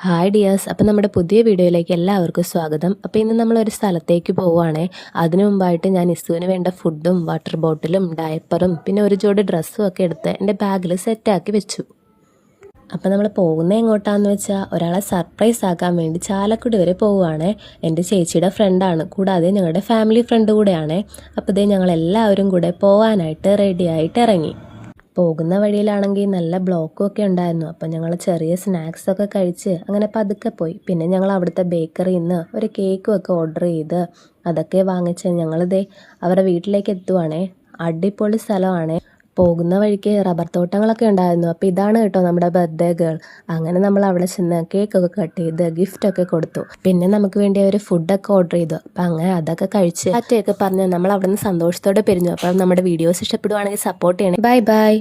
Hi dears, അപ്പം നമ്മുടെ പുതിയ വീഡിയോയിലേക്ക് എല്ലാവർക്കും സ്വാഗതം. അപ്പോൾ ഇന്ന് നമ്മളൊരു സ്ഥലത്തേക്ക് പോവുകയാണേ. അതിനു മുമ്പായിട്ട് ഞാൻ ഇസുവിന് വേണ്ട ഫുഡും വാട്ടർ ബോട്ടിലും ഡയപ്പറും പിന്നെ ഒരു ജോഡി ഡ്രസ്സും ഒക്കെ എടുത്ത് എൻ്റെ ബാഗിൽ സെറ്റാക്കി വെച്ചു. അപ്പം നമ്മൾ പോകുന്നത് എങ്ങോട്ടാന്ന് വെച്ചാൽ ഒരാളെ സർപ്രൈസ് ആക്കാൻ വേണ്ടി ചാലക്കുടി വരെ പോവുകയാണേ. എൻ്റെ ചേച്ചിയുടെ ഫ്രണ്ടാണ്, കൂടാതെ ഞങ്ങളുടെ ഫാമിലി ഫ്രണ്ട് കൂടെയാണ്. അപ്പോൾ ഇതേ ഞങ്ങളെല്ലാവരും കൂടെ പോകാനായിട്ട് റെഡിയായിട്ട് ഇറങ്ങി. പോകുന്ന വഴിയിലാണെങ്കിൽ നല്ല ബ്ലോക്കും ഒക്കെ ഉണ്ടായിരുന്നു. അപ്പം ഞങ്ങൾ ചെറിയ സ്നാക്സൊക്കെ കഴിച്ച് അങ്ങനെ പതുക്കെ പോയി. പിന്നെ ഞങ്ങൾ അവിടുത്തെ ബേക്കറിയിൽ നിന്ന് ഒരു കേക്കും ഒക്കെ ഓർഡർ ചെയ്ത് അതൊക്കെ വാങ്ങിച്ച് ഞങ്ങളിതേ അവരുടെ വീട്ടിലേക്ക് എത്തുവാണേ. അടിപൊളി സ്ഥലമാണേ. പോകുന്ന വഴിക്ക് റബ്ബർ തോട്ടങ്ങളൊക്കെ ഉണ്ടായിരുന്നു. അപ്പോൾ ഇതാണ് കേട്ടോ നമ്മുടെ ബർത്ത്ഡേ ഗേൾ. അങ്ങനെ നമ്മൾ അവിടെ ചെന്ന് കേക്കൊക്കെ കട്ട് ചെയ്ത് ഗിഫ്റ്റൊക്കെ കൊടുത്തു. പിന്നെ നമുക്ക് വേണ്ടി അവർ ഫുഡൊക്കെ ഓർഡർ ചെയ്തു. അപ്പം അങ്ങനെ അതൊക്കെ കഴിച്ച് അറ്റയൊക്കെ പറഞ്ഞ് നമ്മൾ അവിടെ നിന്ന് സന്തോഷത്തോടെ പിരിഞ്ഞു. അപ്പോൾ നമ്മുടെ വീഡിയോസ് ഇഷ്ടപ്പെടുവാണെങ്കിൽ സപ്പോർട്ട് ചെയ്യണേ. Bye bye.